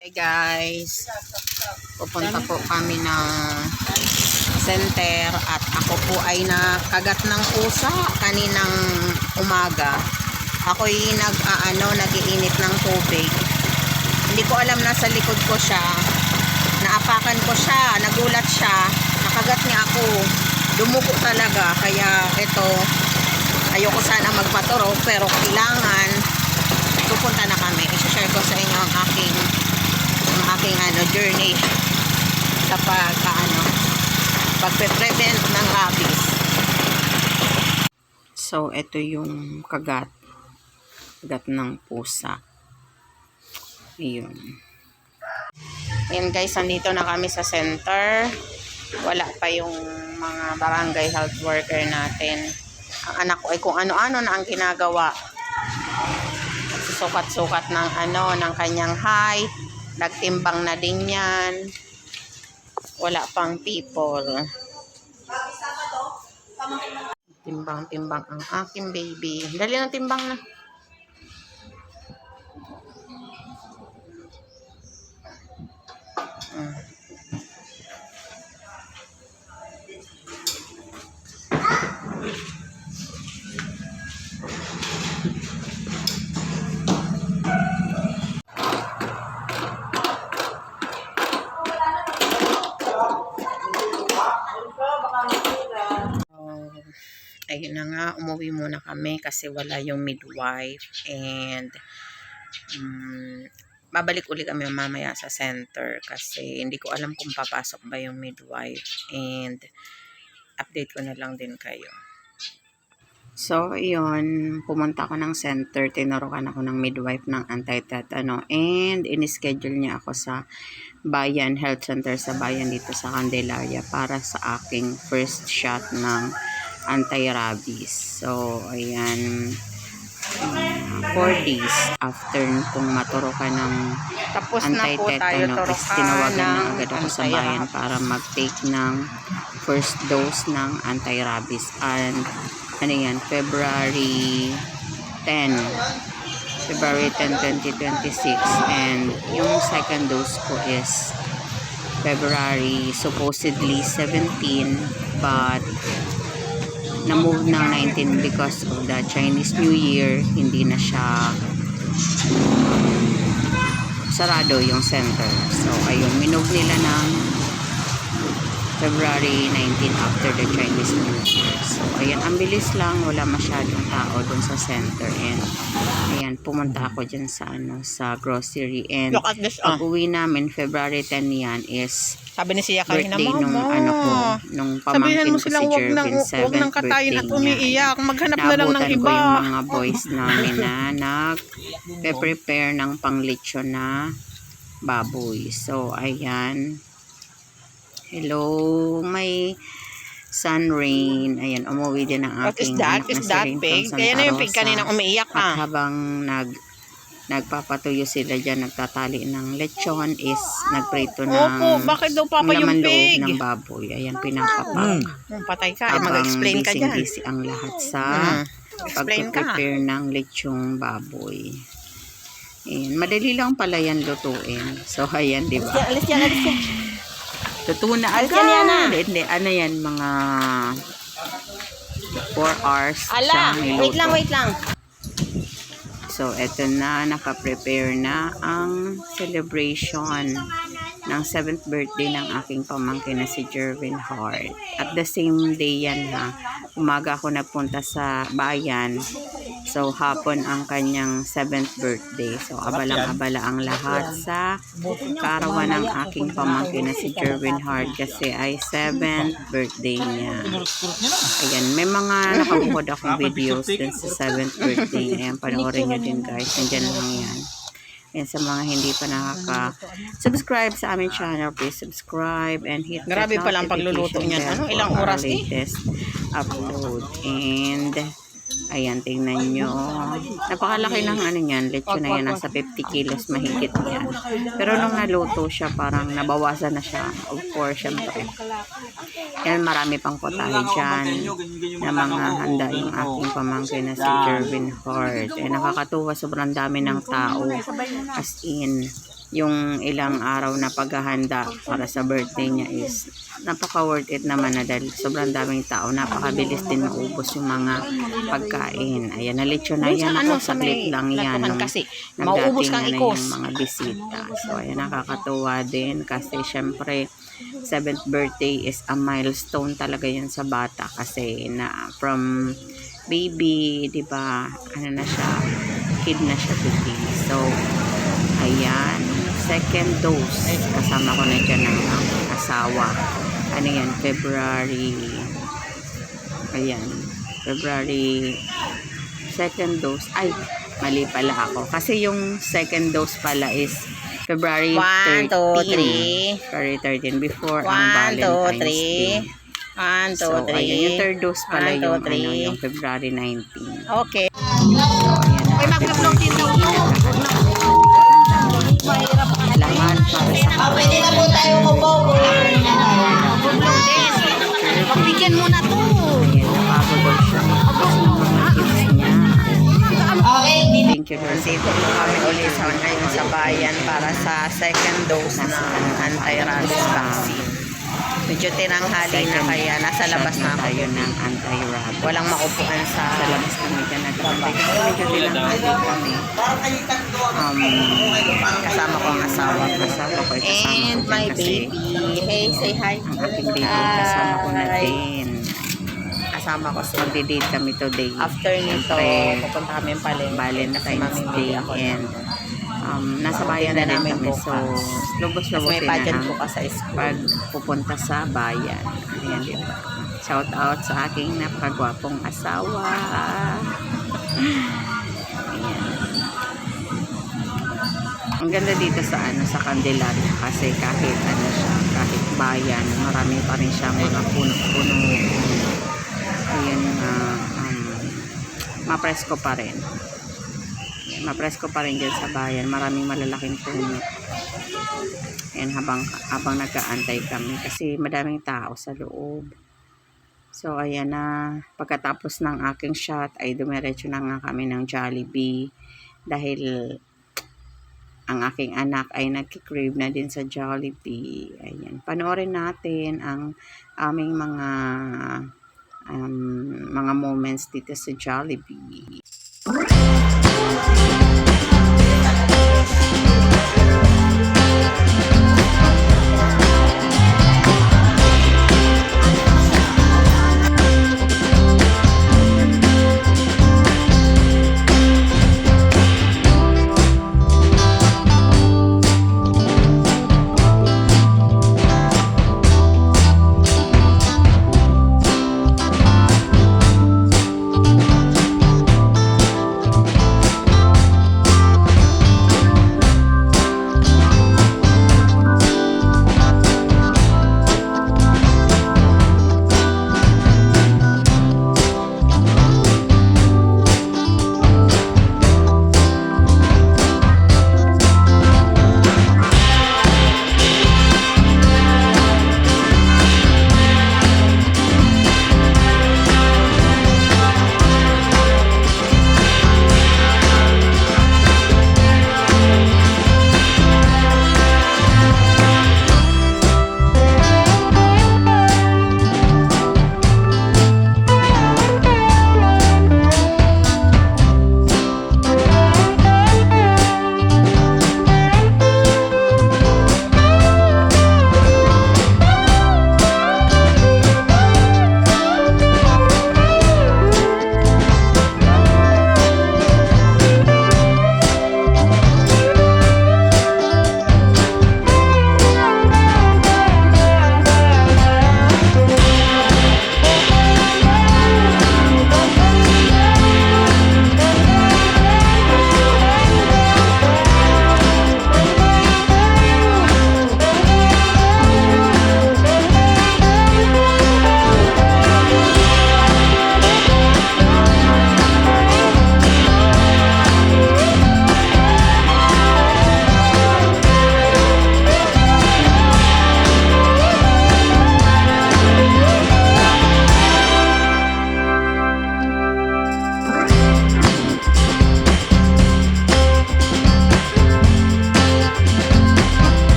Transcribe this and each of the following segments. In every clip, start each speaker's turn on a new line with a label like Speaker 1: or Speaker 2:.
Speaker 1: Hey guys, pupunta po kami ng center at ako po ay nakagat ng pusa kaninang umaga. Ako'y nag-iinit ng tubig. Hindi ko alam, nasa likod ko siya. Naapakan ko siya, nagulat siya, nakagat niya ako. Dumugo talaga, kaya ito, ayoko sana magpaturo pero kailangan pupunta na kami. I-share ko sa inyo ang aking journey sa pagpe-prevent ng rabies. So ito yung kagat ng pusa. Ayun guys, nandito na kami sa center. Wala pa yung mga barangay health worker natin. Ang anak ko ay kung ano-ano na ang ginagawa. Sukat-sukat ng kanyang height. Nagtimbang na din yan. Wala pang people. Timbang-timbang ang aking baby. Dali na, timbang na. Ayun na nga, umuwi muna kami kasi wala yung midwife and babalik uli kami mamaya sa center kasi hindi ko alam kung papasok ba yung midwife and update ko na lang din kayo. So, yun, pumunta ako ng center, tinurukan ako ng midwife ng anti-tetano and in-schedule niya ako sa Bayan Health Center sa Bayan dito sa Candelaria para sa aking first shot ng anti-rabies. So, ayan, 4 days after kung maturo ka ng anti-tetano, is tinawagan na agad ako sa bayan para mag-take ng first dose ng anti-rabies. And, February 10, 2026. And, yung second dose ko is February, supposedly 17, but na-move ng 19 because of the Chinese New Year. Hindi na siya sarado yung center. So, ayun, minove nila ng February 19 after the Chinese New Year. So, ayan, ang bilis lang. Wala masyadong tao dun sa center. And, ayan, pumunta ako dyan sa, sa grocery. And, pag-uwi namin, February 10 yan is
Speaker 2: sabi ni siya kanina,
Speaker 1: birthday nung nung pamangkin ko si Jervin, 7th birthday
Speaker 2: at umiiyak. Maghanap na lang ng
Speaker 1: Naabutan
Speaker 2: iba.
Speaker 1: ko yung mga boys namin na nag-prepare ng panglitsyon na baboy. So, ayan. Hello, may sun rain. Ayan, umuwi din ang aking
Speaker 2: What is that pig? Kaya na yung pig kanina umiiyak ha.
Speaker 1: At habang nagpapatuyo sila dyan, nagtatali ng lechon, is nagprito ng
Speaker 2: bakit daw papa yung pig?
Speaker 1: ng baboy. Ayan, pinapapak.
Speaker 2: Patay ka, mag-explain ka dyan.
Speaker 1: Busy ang lahat sa pag-prepare ng lechong baboy. Ayan, madali lang pala yan lutuin. So, ayan, di ba?
Speaker 2: Alis yan.
Speaker 1: Luto na agad. Hindi, yan, mga 4 hours.
Speaker 2: Wait lang.
Speaker 1: So, eto na, nakaprepare na ang celebration ng 7th birthday ng aking pamangkin na si Jervin Hart. At the same day yan ha. Umaga ako nagpunta sa bayan. So, hapon ang kanyang 7th birthday. So, abalang-abala ang lahat sa kaarawan ng aking pamangkin na si Jervin Hart kasi ay 7th birthday niya. Ayan, may mga nakabuhod akong videos din sa 7th birthday. Ayan, panoorin nyo din guys. Nandiyan lang yan. Ayan, sa mga hindi pa nakaka-subscribe sa aming channel, please subscribe and hit
Speaker 2: Grabe
Speaker 1: that
Speaker 2: pala ang pagluluto niyan.
Speaker 1: notification bell
Speaker 2: Ilang
Speaker 1: for our
Speaker 2: oras
Speaker 1: latest upload. And ayan, tingnan nyo. Napakalaki ng niyan. Lechon na yan. Nasa 50 kilos mahigit yan. Pero nung naluto siya, parang nabawasan na siya. Of course, syempre. Yan, marami pang potahe dyan na mga handa yung aking pamangkin na si Jervin Hart. Nakakatuwa, sobrang dami ng tao. As in, yung ilang araw na paghahanda para sa birthday niya is napaka worth it naman na dahil sobrang daming tao, napakabilis din maubos yung mga pagkain. Ayan, nalitsyon na yan ako, saglit lang yan nung
Speaker 2: kasi mauubos
Speaker 1: nagdating
Speaker 2: kang
Speaker 1: na
Speaker 2: ikos.
Speaker 1: yung mga bisita. So ayan, nakakatuwa din kasi syempre 7th birthday is a milestone talaga yan sa bata kasi na from baby, di ba, ano na siya, kid na siya today. So ayan, second dose. Kasama ko na dyan ng asawa. Ano yan, February. Ayan, February second dose. Ay, mali pala ako. Kasi yung second dose pala is February
Speaker 2: 1, 2,
Speaker 1: 13. February 13, before ang
Speaker 2: 1, 2,
Speaker 1: Valentine's
Speaker 2: 3.
Speaker 1: Day.
Speaker 2: 1, 2, 3.
Speaker 1: So, ayan, yung third dose pala
Speaker 2: 1, 2,
Speaker 1: yung,
Speaker 2: 3.
Speaker 1: ano, yung February 19.
Speaker 2: Okay.
Speaker 1: So, ayan.
Speaker 2: May mag-vlog din daw.
Speaker 1: Laman para sa
Speaker 3: Pwede na po tayo kubo.
Speaker 2: Mag-vlog din. Pagbigyan mo na to.
Speaker 1: ayan, napagod siya. Tapos ng mga kids niya.
Speaker 3: Okay,
Speaker 1: Thank you, Lord.
Speaker 2: Dito po kami ulit sa ngayon sa bayan para sa second dose ng anti-rabies vaccine. Medyo tinanghali na kaya nasa labas na ako.
Speaker 1: tayo ng anti-rabies.
Speaker 2: Walang makupuan
Speaker 1: Sa
Speaker 2: sa
Speaker 1: labas kami dyan nagkakabay. Kasi medyo tinanghali kami.
Speaker 2: kasama ko ang asawa ko.
Speaker 1: Kasama ko, kasama
Speaker 2: And
Speaker 1: ko
Speaker 2: my
Speaker 1: dyan kasi
Speaker 2: baby. Hey, say hi.
Speaker 1: ang aking baby kasama ko na
Speaker 2: Hi.
Speaker 1: din.
Speaker 2: Kasama ko si
Speaker 1: Magdi-date kami today.
Speaker 2: After nito,
Speaker 1: Siyempre,
Speaker 2: pupunta kami ng Palengke.
Speaker 1: Valentine's Day and nasa bayan na
Speaker 2: Tingnan
Speaker 1: din
Speaker 2: namin
Speaker 1: kami. So,
Speaker 2: bukas.
Speaker 1: lubos-lubos
Speaker 2: May
Speaker 1: din
Speaker 2: pageant
Speaker 1: ang
Speaker 2: po ka sa school.
Speaker 1: pag pupunta sa bayan. Ayan, di ba? Shout out sa aking napakagwapong asawa. Ayan. Ang ganda dito sa sa Candelaria kasi kahit ano siya, kahit bayan, marami pa rin siyang mga puno-puno. Ayan, mapresko pa rin. Ayan, mapresko pa rin dyan sa bayan. Maraming malalaking puno. Ayan, habang nagkaantay kami kasi madaming tao sa loob. So, ayan na. Pagkatapos ng aking shot ay dumiretso na nga kami ng Jollibee dahil ang aking anak ay nagki-crave na din sa Jollibee. Ayan. Panoorin natin ang aming mga moments dito sa Jollibee.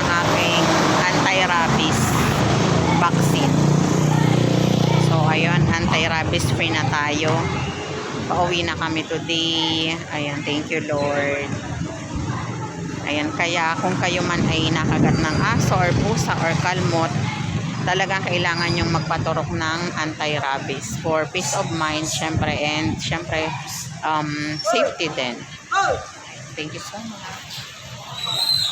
Speaker 2: ang aking anti-rabies vaccine. So, ayun, anti-rabies free na tayo. Pauwi na kami today. Ayan, thank you Lord. Ayan, kaya kung kayo man ay nakagat ng aso or pusa or kalmot, talagang kailangan yung magpaturok ng anti-rabies for peace of mind, syempre, and syempre, safety din. Thank you so much.